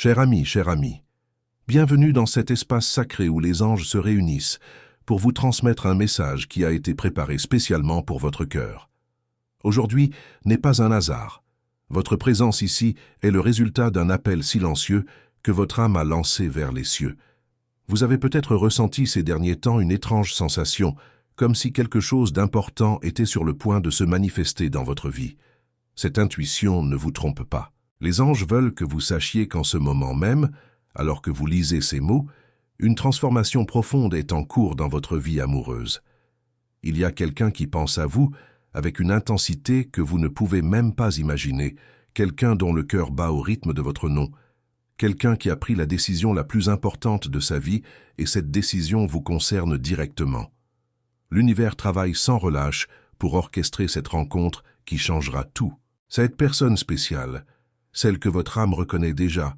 Cher ami, bienvenue dans cet espace sacré où les anges se réunissent pour vous transmettre un message qui a été préparé spécialement pour votre cœur. Aujourd'hui n'est pas un hasard. Votre présence ici est le résultat d'un appel silencieux que votre âme a lancé vers les cieux. Vous avez peut-être ressenti ces derniers temps une étrange sensation, comme si quelque chose d'important était sur le point de se manifester dans votre vie. Cette intuition ne vous trompe pas. Les anges veulent que vous sachiez qu'en ce moment même, alors que vous lisez ces mots, une transformation profonde est en cours dans votre vie amoureuse. Il y a quelqu'un qui pense à vous avec une intensité que vous ne pouvez même pas imaginer, quelqu'un dont le cœur bat au rythme de votre nom, quelqu'un qui a pris la décision la plus importante de sa vie et cette décision vous concerne directement. L'univers travaille sans relâche pour orchestrer cette rencontre qui changera tout. Cette personne spéciale, celle que votre âme reconnaît déjà,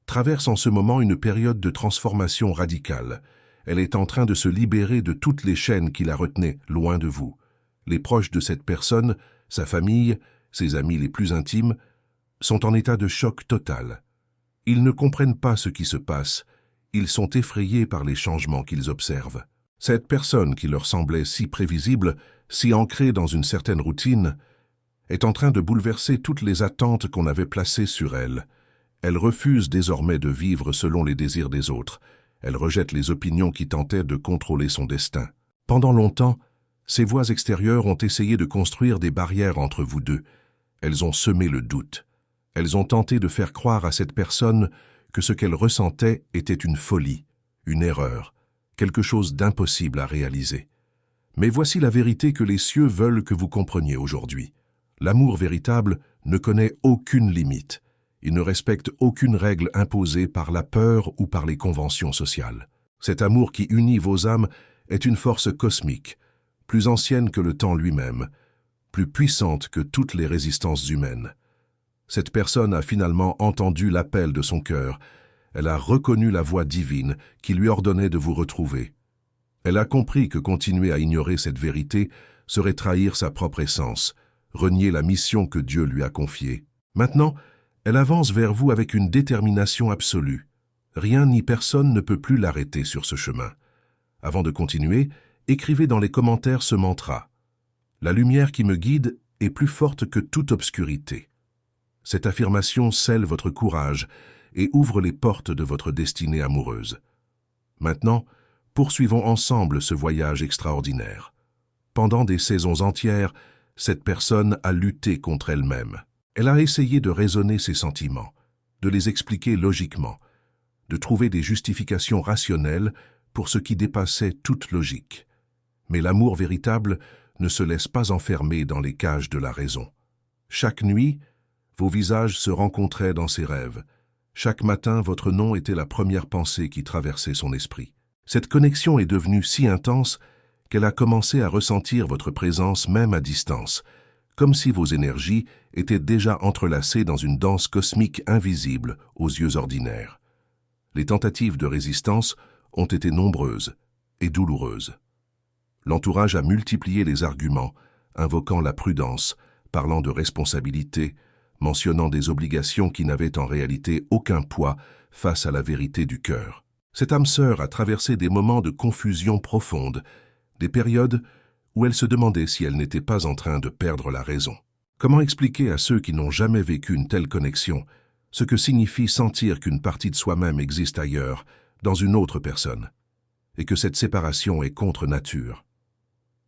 traverse en ce moment une période de transformation radicale. Elle est en train de se libérer de toutes les chaînes qui la retenaient loin de vous. Les proches de cette personne, sa famille, ses amis les plus intimes, sont en état de choc total. Ils ne comprennent pas ce qui se passe. Ils sont effrayés par les changements qu'ils observent. Cette personne qui leur semblait si prévisible, si ancrée dans une certaine routine, est en train de bouleverser toutes les attentes qu'on avait placées sur elle. Elle refuse désormais de vivre selon les désirs des autres. Elle rejette les opinions qui tentaient de contrôler son destin. Pendant longtemps, ces voix extérieures ont essayé de construire des barrières entre vous deux. Elles ont semé le doute. Elles ont tenté de faire croire à cette personne que ce qu'elle ressentait était une folie, une erreur, quelque chose d'impossible à réaliser. Mais voici la vérité que les cieux veulent que vous compreniez aujourd'hui. L'amour véritable ne connaît aucune limite. Il ne respecte aucune règle imposée par la peur ou par les conventions sociales. Cet amour qui unit vos âmes est une force cosmique, plus ancienne que le temps lui-même, plus puissante que toutes les résistances humaines. Cette personne a finalement entendu l'appel de son cœur. Elle a reconnu la voix divine qui lui ordonnait de vous retrouver. Elle a compris que continuer à ignorer cette vérité serait trahir sa propre essence, renier la mission que Dieu lui a confiée. Maintenant, elle avance vers vous avec une détermination absolue. Rien ni personne ne peut plus l'arrêter sur ce chemin. Avant de continuer, écrivez dans les commentaires ce mantra. La lumière qui me guide est plus forte que toute obscurité. Cette affirmation scelle votre courage et ouvre les portes de votre destinée amoureuse. Maintenant, poursuivons ensemble ce voyage extraordinaire. Pendant des saisons entières, cette personne a lutté contre elle-même. Elle a essayé de raisonner ses sentiments, de les expliquer logiquement, de trouver des justifications rationnelles pour ce qui dépassait toute logique. Mais l'amour véritable ne se laisse pas enfermer dans les cages de la raison. Chaque nuit, vos visages se rencontraient dans ses rêves. Chaque matin, votre nom était la première pensée qui traversait son esprit. Cette connexion est devenue si intense qu'elle a commencé à ressentir votre présence même à distance, comme si vos énergies étaient déjà entrelacées dans une danse cosmique invisible aux yeux ordinaires. Les tentatives de résistance ont été nombreuses et douloureuses. L'entourage a multiplié les arguments, invoquant la prudence, parlant de responsabilité, mentionnant des obligations qui n'avaient en réalité aucun poids face à la vérité du cœur. Cette âme sœur a traversé des moments de confusion profonde, des périodes où elle se demandait si elle n'était pas en train de perdre la raison. Comment expliquer à ceux qui n'ont jamais vécu une telle connexion ce que signifie sentir qu'une partie de soi-même existe ailleurs, dans une autre personne, et que cette séparation est contre nature?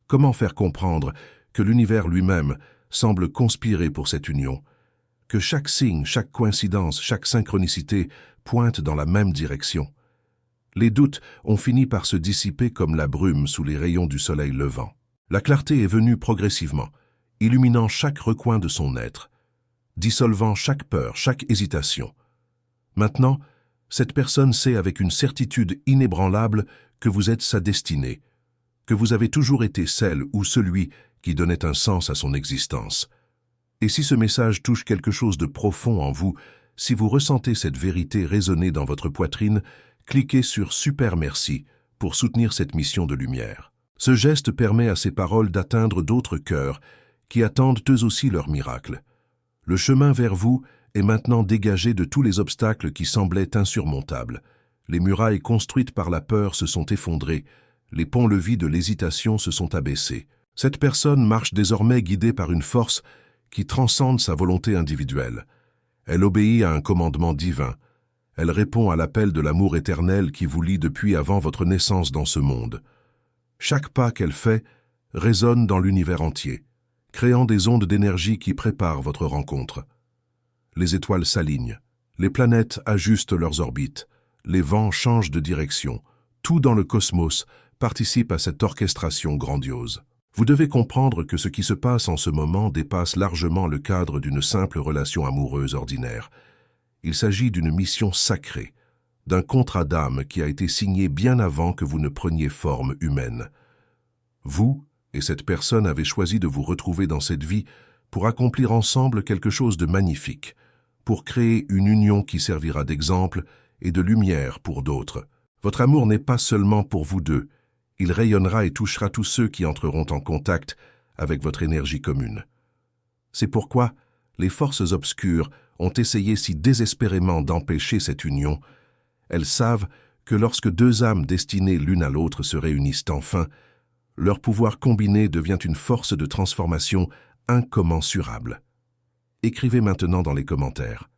Comment faire comprendre que l'univers lui-même semble conspirer pour cette union, que chaque signe, chaque coïncidence, chaque synchronicité pointe dans la même direction? Les doutes ont fini par se dissiper comme la brume sous les rayons du soleil levant. La clarté est venue progressivement, illuminant chaque recoin de son être, dissolvant chaque peur, chaque hésitation. Maintenant, cette personne sait avec une certitude inébranlable que vous êtes sa destinée, que vous avez toujours été celle ou celui qui donnait un sens à son existence. Et si ce message touche quelque chose de profond en vous, si vous ressentez cette vérité résonner dans votre poitrine, cliquez sur « Super merci » pour soutenir cette mission de lumière. Ce geste permet à ces paroles d'atteindre d'autres cœurs qui attendent eux aussi leur miracle. Le chemin vers vous est maintenant dégagée de tous les obstacles qui semblaient insurmontables. Les murailles construites par la peur se sont effondrées, les ponts-levis de l'hésitation se sont abaissés. Cette personne marche désormais guidée par une force qui transcende sa volonté individuelle. Elle obéit à un commandement divin. Elle répond à l'appel de l'amour éternel qui vous lie depuis avant votre naissance dans ce monde. Chaque pas qu'elle fait résonne dans l'univers entier, créant des ondes d'énergie qui préparent votre rencontre. Les étoiles s'alignent, les planètes ajustent leurs orbites, les vents changent de direction. Tout dans le cosmos participe à cette orchestration grandiose. Vous devez comprendre que ce qui se passe en ce moment dépasse largement le cadre d'une simple relation amoureuse ordinaire. Il s'agit d'une mission sacrée, d'un contrat d'âme qui a été signé bien avant que vous ne preniez forme humaine. Vous et cette personne avez choisi de vous retrouver dans cette vie pour accomplir ensemble quelque chose de magnifique, pour créer une union qui servira d'exemple et de lumière pour d'autres. Votre amour n'est pas seulement pour vous deux, il rayonnera et touchera tous ceux qui entreront en contact avec votre énergie commune. C'est pourquoi les forces obscures ont essayé si désespérément d'empêcher cette union. Elles savent que lorsque deux âmes destinées l'une à l'autre se réunissent enfin, leur pouvoir combiné devient une force de transformation incommensurable. Écrivez maintenant dans les commentaires.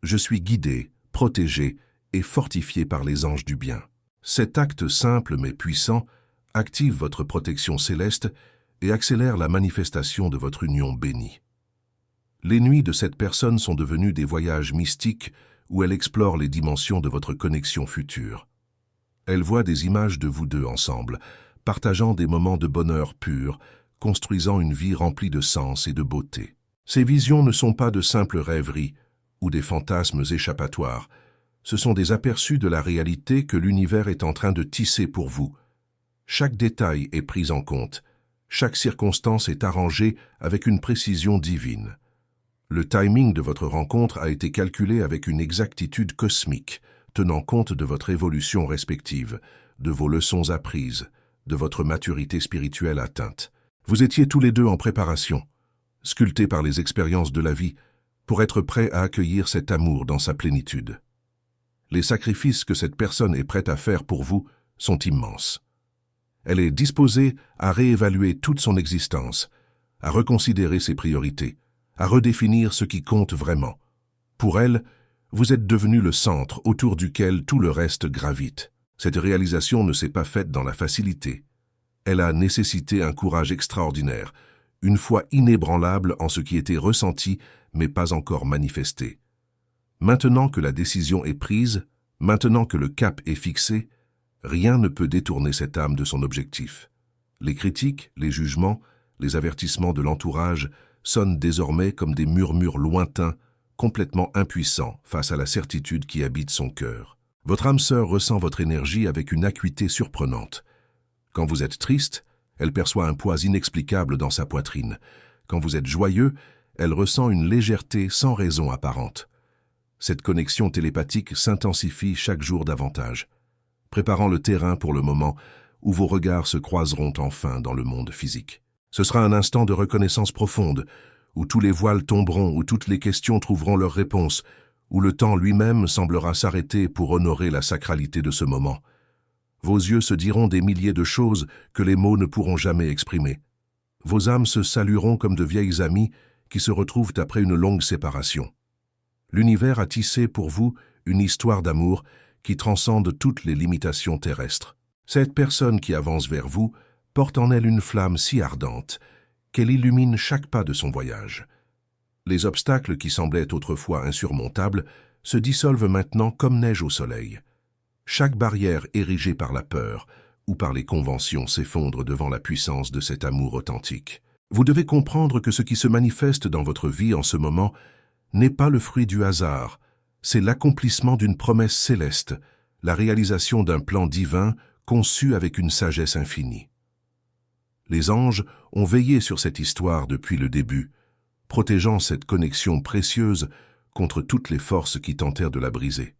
Je suis guidé, protégé et fortifié par les anges du bien. Cet acte simple mais puissant active votre protection céleste et accélère la manifestation de votre union bénie. Les nuits de cette personne sont devenues des voyages mystiques où elle explore les dimensions de votre connexion future. Elle voit des images de vous deux ensemble, partageant des moments de bonheur pur, construisant une vie remplie de sens et de beauté. Ces visions ne sont pas de simples rêveries ou des fantasmes échappatoires. Ce sont des aperçus de la réalité que l'univers est en train de tisser pour vous. Chaque détail est pris en compte, chaque circonstance est arrangée avec une précision divine. Le timing de votre rencontre a été calculé avec une exactitude cosmique, tenant compte de votre évolution respective, de vos leçons apprises, de votre maturité spirituelle atteinte. Vous étiez tous les deux en préparation, sculptés par les expériences de la vie, pour être prêts à accueillir cet amour dans sa plénitude. Les sacrifices que cette personne est prête à faire pour vous sont immenses. Elle est disposée à réévaluer toute son existence, à reconsidérer ses priorités, à redéfinir ce qui compte vraiment. Pour elle, vous êtes devenu le centre autour duquel tout le reste gravite. Cette réalisation ne s'est pas faite dans la facilité. Elle a nécessité un courage extraordinaire, une foi inébranlable en ce qui était ressenti mais pas encore manifesté. Maintenant que la décision est prise, maintenant que le cap est fixé, rien ne peut détourner cette âme de son objectif. Les critiques, les jugements, les avertissements de l'entourage sonnent désormais comme des murmures lointains, complètement impuissants face à la certitude qui habite son cœur. Votre âme sœur ressent votre énergie avec une acuité surprenante. Quand vous êtes triste, elle perçoit un poids inexplicable dans sa poitrine. Quand vous êtes joyeux, elle ressent une légèreté sans raison apparente. Cette connexion télépathique s'intensifie chaque jour davantage, préparant le terrain pour le moment où vos regards se croiseront enfin dans le monde physique. Ce sera un instant de reconnaissance profonde, où tous les voiles tomberont, où toutes les questions trouveront leur réponse, où le temps lui-même semblera s'arrêter pour honorer la sacralité de ce moment. Vos yeux se diront des milliers de choses que les mots ne pourront jamais exprimer. Vos âmes se salueront comme de vieilles amies qui se retrouvent après une longue séparation. L'univers a tissé pour vous une histoire d'amour qui transcende toutes les limitations terrestres. Cette personne qui avance vers vous porte en elle une flamme si ardente qu'elle illumine chaque pas de son voyage. Les obstacles qui semblaient autrefois insurmontables se dissolvent maintenant comme neige au soleil. Chaque barrière érigée par la peur ou par les conventions s'effondre devant la puissance de cet amour authentique. Vous devez comprendre que ce qui se manifeste dans votre vie en ce moment n'est pas le fruit du hasard, c'est l'accomplissement d'une promesse céleste, la réalisation d'un plan divin conçu avec une sagesse infinie. Les anges ont veillé sur cette histoire depuis le début, protégeant cette connexion précieuse contre toutes les forces qui tentèrent de la briser.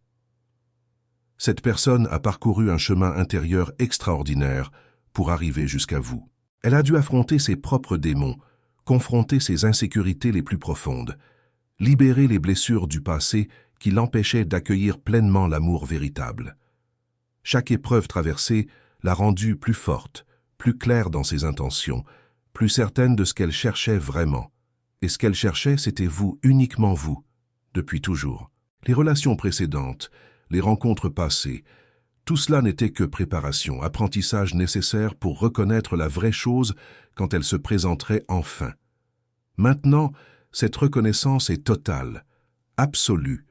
Cette personne a parcouru un chemin intérieur extraordinaire pour arriver jusqu'à vous. Elle a dû affronter ses propres démons, confronter ses insécurités les plus profondes. libérer les blessures du passé qui l'empêchaient d'accueillir pleinement l'amour véritable. Chaque épreuve traversée l'a rendue plus forte, plus claire dans ses intentions, plus certaine de ce qu'elle cherchait vraiment. Et ce qu'elle cherchait, c'était vous, uniquement vous, depuis toujours. Les relations précédentes, les rencontres passées, tout cela n'était que préparation, apprentissage nécessaire pour reconnaître la vraie chose quand elle se présenterait enfin. Maintenant, cette reconnaissance est totale, absolue,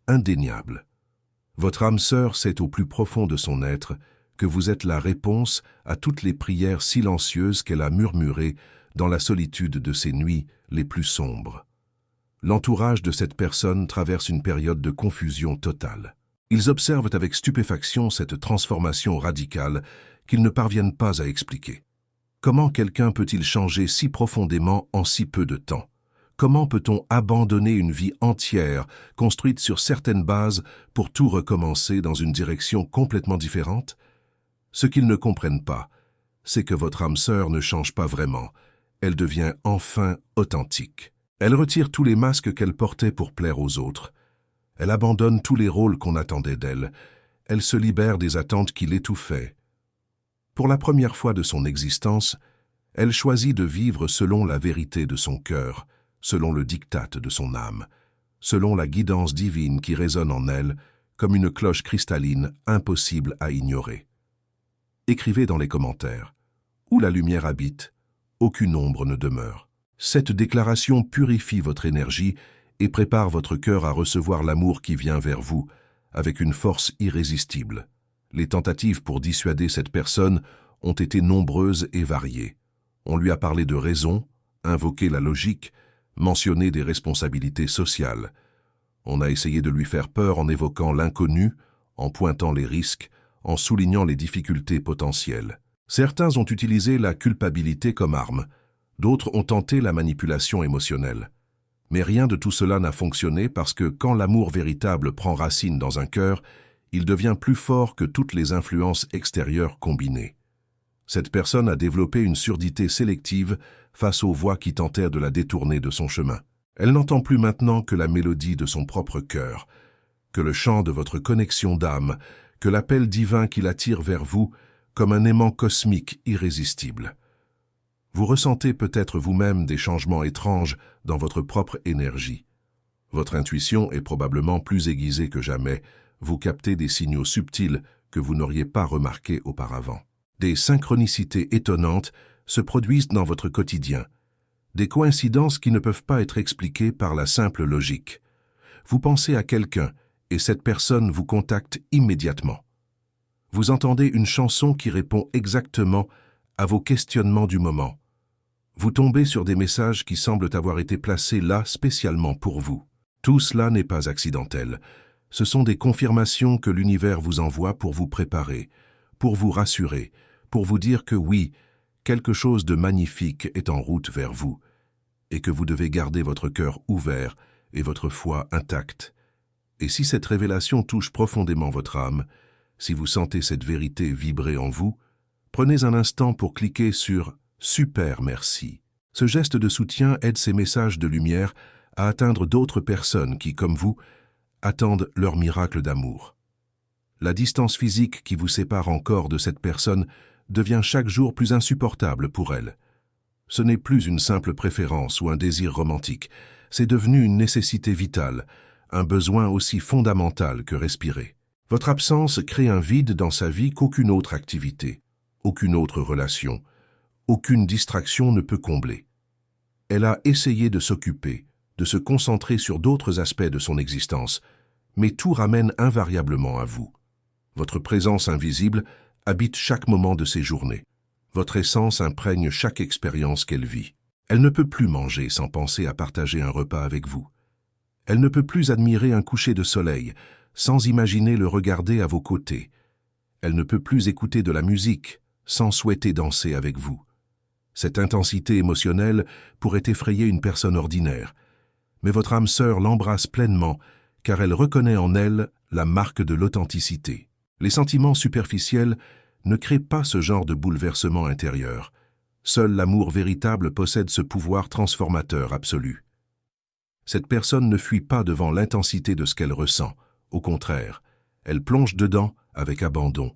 indéniable. Votre âme sœur sait au plus profond de son être que vous êtes la réponse à toutes les prières silencieuses qu'elle a murmurées dans la solitude de ses nuits les plus sombres. L'entourage de cette personne traverse une période de confusion totale. Ils observent avec stupéfaction cette transformation radicale qu'ils ne parviennent pas à expliquer. Comment quelqu'un peut-il changer si profondément en si peu de temps? Comment peut-on abandonner une vie entière, construite sur certaines bases, pour tout recommencer dans une direction complètement différente? Ce qu'ils ne comprennent pas, c'est que votre âme sœur ne change pas vraiment. Elle devient enfin authentique. Elle retire tous les masques qu'elle portait pour plaire aux autres. Elle abandonne tous les rôles qu'on attendait d'elle. Elle se libère des attentes qui l'étouffaient. Pour la première fois de son existence, elle choisit de vivre selon la vérité de son cœur, selon le diktat de son âme, selon la guidance divine qui résonne en elle comme une cloche cristalline impossible à ignorer. Écrivez dans les commentaires. Où la lumière habite, aucune ombre ne demeure. Cette déclaration purifie votre énergie et prépare votre cœur à recevoir l'amour qui vient vers vous, avec une force irrésistible. Les tentatives pour dissuader cette personne ont été nombreuses et variées. On lui a parlé de raison, invoqué la logique, mentionné des responsabilités sociales. On a essayé de lui faire peur en évoquant l'inconnu, en pointant les risques, en soulignant les difficultés potentielles. Certains ont utilisé la culpabilité comme arme, d'autres ont tenté la manipulation émotionnelle. Mais rien de tout cela n'a fonctionné parce que quand l'amour véritable prend racine dans un cœur, il devient plus fort que toutes les influences extérieures combinées. Cette personne a développé une surdité sélective face aux voix qui tentèrent de la détourner de son chemin. Elle n'entend plus maintenant que la mélodie de son propre cœur, que le chant de votre connexion d'âme, que l'appel divin qui l'attire vers vous comme un aimant cosmique irrésistible. Vous ressentez peut-être vous-même des changements étranges dans votre propre énergie. Votre intuition est probablement plus aiguisée que jamais. Vous captez des signaux subtils que vous n'auriez pas remarqués auparavant. Des synchronicités étonnantes se produisent dans votre quotidien. Des coïncidences qui ne peuvent pas être expliquées par la simple logique. Vous pensez à quelqu'un et cette personne vous contacte immédiatement. Vous entendez une chanson qui répond exactement à vos questionnements du moment. Vous tombez sur des messages qui semblent avoir été placés là spécialement pour vous. Tout cela n'est pas accidentel. Ce sont des confirmations que l'univers vous envoie pour vous préparer, pour vous rassurer, pour vous dire que oui, quelque chose de magnifique est en route vers vous, et que vous devez garder votre cœur ouvert et votre foi intacte. Et si cette révélation touche profondément votre âme, si vous sentez cette vérité vibrer en vous, prenez un instant pour cliquer sur « Super merci ». Ce geste de soutien aide ces messages de lumière à atteindre d'autres personnes qui, comme vous, attendent leur miracle d'amour. La distance physique qui vous sépare encore de cette personne devient chaque jour plus insupportable pour elle. Ce n'est plus une simple préférence ou un désir romantique, c'est devenu une nécessité vitale, un besoin aussi fondamental que respirer. Votre absence crée un vide dans sa vie qu'aucune autre activité, aucune autre relation, aucune distraction ne peut combler. Elle a essayé de s'occuper, de se concentrer sur d'autres aspects de son existence, mais tout ramène invariablement à vous. Votre présence invisible habite chaque moment de ses journées. Votre essence imprègne chaque expérience qu'elle vit. Elle ne peut plus manger sans penser à partager un repas avec vous. Elle ne peut plus admirer un coucher de soleil sans imaginer le regarder à vos côtés. Elle ne peut plus écouter de la musique sans souhaiter danser avec vous. Cette intensité émotionnelle pourrait effrayer une personne ordinaire, mais votre âme sœur l'embrasse pleinement car elle reconnaît en elle la marque de l'authenticité. Les sentiments superficiels ne créent pas ce genre de bouleversement intérieur. Seul l'amour véritable possède ce pouvoir transformateur absolu. Cette personne ne fuit pas devant l'intensité de ce qu'elle ressent. Au contraire, elle plonge dedans avec abandon.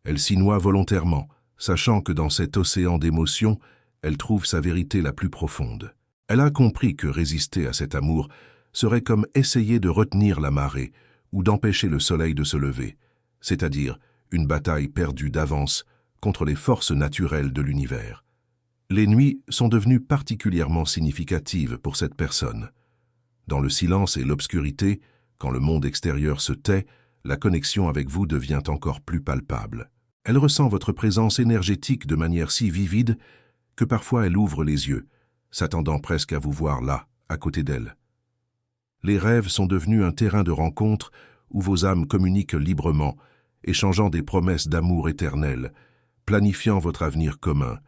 Elle s'y noie volontairement, sachant que dans cet océan d'émotions, elle trouve sa vérité la plus profonde. Elle a compris que résister à cet amour serait comme essayer de retenir la marée ou d'empêcher le soleil de se lever, c'est-à-dire une bataille perdue d'avance contre les forces naturelles de l'univers. Les nuits sont devenues particulièrement significatives pour cette personne. Dans le silence et l'obscurité, quand le monde extérieur se tait, la connexion avec vous devient encore plus palpable. Elle ressent votre présence énergétique de manière si vivide que parfois elle ouvre les yeux, s'attendant presque à vous voir là, à côté d'elle. Les rêves sont devenus un terrain de rencontre où vos âmes communiquent librement, échangeant des promesses d'amour éternel, planifiant votre avenir commun,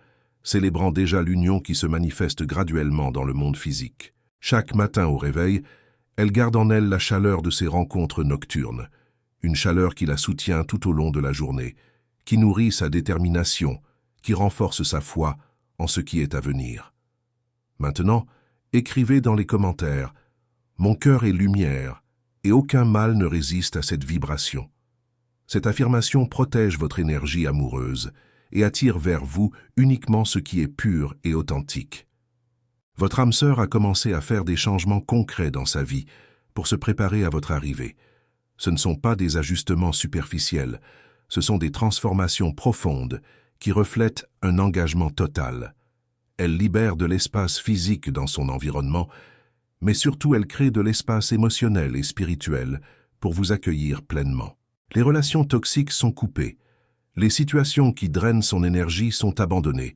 célébrant déjà l'union qui se manifeste graduellement dans le monde physique. Chaque matin au réveil, elle garde en elle la chaleur de ces rencontres nocturnes, une chaleur qui la soutient tout au long de la journée, qui nourrit sa détermination, qui renforce sa foi en ce qui est à venir. Maintenant, écrivez dans les commentaires « Mon cœur est lumière et aucun mal ne résiste à cette vibration ». Cette affirmation protège votre énergie amoureuse et attire vers vous uniquement ce qui est pur et authentique. Votre âme sœur a commencé à faire des changements concrets dans sa vie pour se préparer à votre arrivée. Ce ne sont pas des ajustements superficiels, ce sont des transformations profondes qui reflètent un engagement total. Elle libère de l'espace physique dans son environnement, mais surtout elle crée de l'espace émotionnel et spirituel pour vous accueillir pleinement. Les relations toxiques sont coupées, les situations qui drainent son énergie sont abandonnées,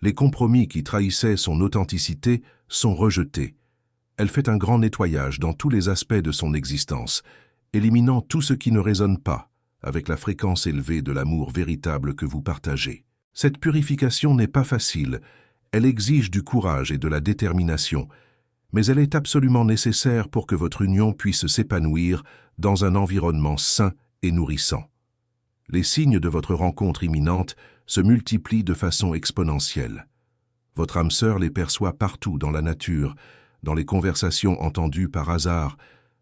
les compromis qui trahissaient son authenticité sont rejetés. Elle fait un grand nettoyage dans tous les aspects de son existence, éliminant tout ce qui ne résonne pas avec la fréquence élevée de l'amour véritable que vous partagez. Cette purification n'est pas facile, elle exige du courage et de la détermination, mais elle est absolument nécessaire pour que votre union puisse s'épanouir dans un environnement sain et nourrissant. Les signes de votre rencontre imminente se multiplient de façon exponentielle. Votre âme sœur les perçoit partout dans la nature, dans les conversations entendues par hasard,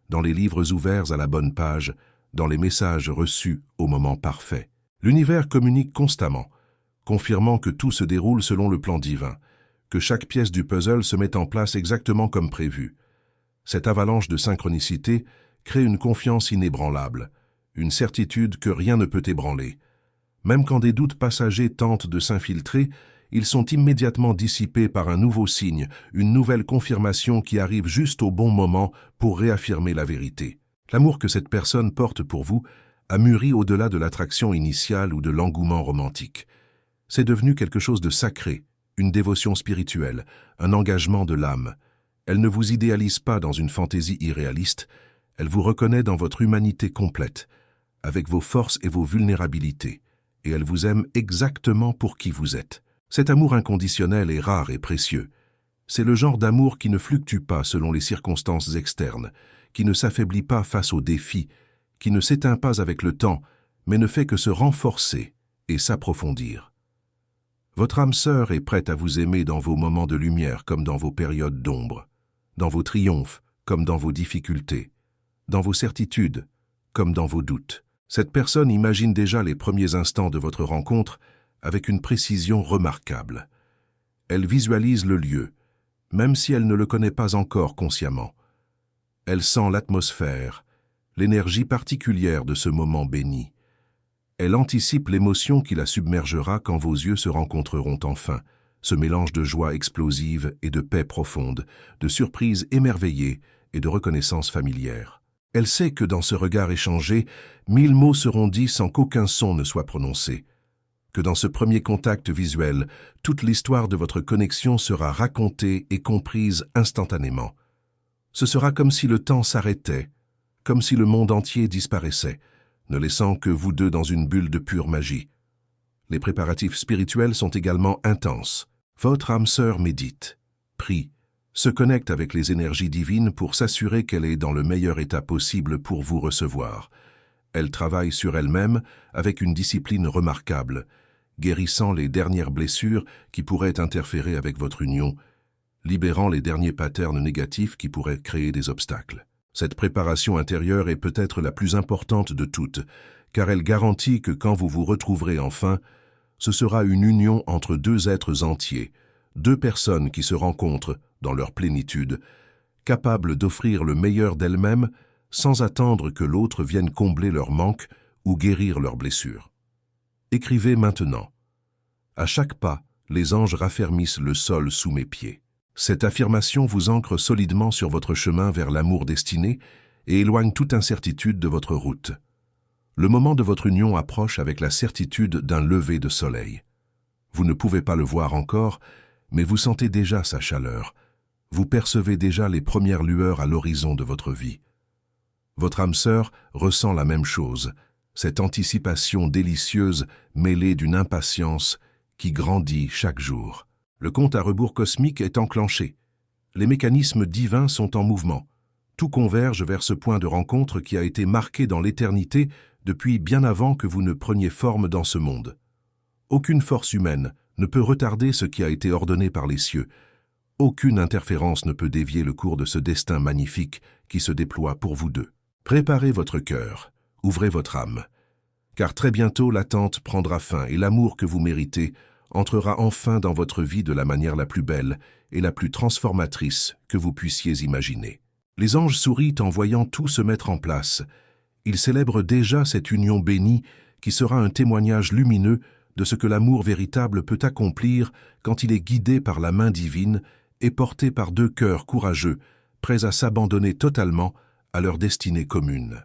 dans les livres ouverts à la bonne page, dans les messages reçus au moment parfait. L'univers communique constamment, confirmant que tout se déroule selon le plan divin, que chaque pièce du puzzle se met en place exactement comme prévu. Cette avalanche de synchronicité crée une confiance inébranlable, une certitude que rien ne peut ébranler. Même quand des doutes passagers tentent de s'infiltrer, ils sont immédiatement dissipés par un nouveau signe, une nouvelle confirmation qui arrive juste au bon moment pour réaffirmer la vérité. L'amour que cette personne porte pour vous a mûri au-delà de l'attraction initiale ou de l'engouement romantique. C'est devenu quelque chose de sacré, une dévotion spirituelle, un engagement de l'âme. Elle ne vous idéalise pas dans une fantaisie irréaliste, elle vous reconnaît dans votre humanité complète, avec vos forces et vos vulnérabilités, et elle vous aime exactement pour qui vous êtes. Cet amour inconditionnel est rare et précieux. C'est le genre d'amour qui ne fluctue pas selon les circonstances externes, qui ne s'affaiblit pas face aux défis, qui ne s'éteint pas avec le temps, mais ne fait que se renforcer et s'approfondir. Votre âme sœur est prête à vous aimer dans vos moments de lumière comme dans vos périodes d'ombre, dans vos triomphes comme dans vos difficultés, dans vos certitudes comme dans vos doutes. Cette personne imagine déjà les premiers instants de votre rencontre avec une précision remarquable. Elle visualise le lieu, même si elle ne le connaît pas encore consciemment. Elle sent l'atmosphère, l'énergie particulière de ce moment béni. Elle anticipe l'émotion qui la submergera quand vos yeux se rencontreront enfin, ce mélange de joie explosive et de paix profonde, de surprise émerveillée et de reconnaissance familière. Elle sait que dans ce regard échangé, 1000 mots seront dits sans qu'aucun son ne soit prononcé. Que dans ce premier contact visuel, toute l'histoire de votre connexion sera racontée et comprise instantanément. Ce sera comme si le temps s'arrêtait, comme si le monde entier disparaissait, ne laissant que vous deux dans une bulle de pure magie. Les préparatifs spirituels sont également intenses. Votre âme sœur médite, prie, se connecte avec les énergies divines pour s'assurer qu'elle est dans le meilleur état possible pour vous recevoir. Elle travaille sur elle-même avec une discipline remarquable, guérissant les dernières blessures qui pourraient interférer avec votre union, libérant les derniers patterns négatifs qui pourraient créer des obstacles. Cette préparation intérieure est peut-être la plus importante de toutes, car elle garantit que quand vous vous retrouverez enfin, ce sera une union entre deux êtres entiers, deux personnes qui se rencontrent dans leur plénitude, capables d'offrir le meilleur d'elles-mêmes sans attendre que l'autre vienne combler leur manque ou guérir leurs blessures. Écrivez maintenant. À chaque pas, les anges raffermissent le sol sous mes pieds. Cette affirmation vous ancre solidement sur votre chemin vers l'amour destiné et éloigne toute incertitude de votre route. Le moment de votre union approche avec la certitude d'un lever de soleil. Vous ne pouvez pas le voir encore, mais vous sentez déjà sa chaleur. Vous percevez déjà les premières lueurs à l'horizon de votre vie. Votre âme sœur ressent la même chose, cette anticipation délicieuse mêlée d'une impatience qui grandit chaque jour. Le compte à rebours cosmique est enclenché. Les mécanismes divins sont en mouvement. Tout converge vers ce point de rencontre qui a été marqué dans l'éternité depuis bien avant que vous ne preniez forme dans ce monde. Aucune force humaine ne peut retarder ce qui a été ordonné par les cieux. Aucune interférence ne peut dévier le cours de ce destin magnifique qui se déploie pour vous deux. Préparez votre cœur, ouvrez votre âme, car très bientôt l'attente prendra fin et l'amour que vous méritez entrera enfin dans votre vie de la manière la plus belle et la plus transformatrice que vous puissiez imaginer. Les anges sourient en voyant tout se mettre en place. Ils célèbrent déjà cette union bénie qui sera un témoignage lumineux de ce que l'amour véritable peut accomplir quand il est guidé par la main divine et porté par deux cœurs courageux, prêts à s'abandonner totalement à leur destinée commune.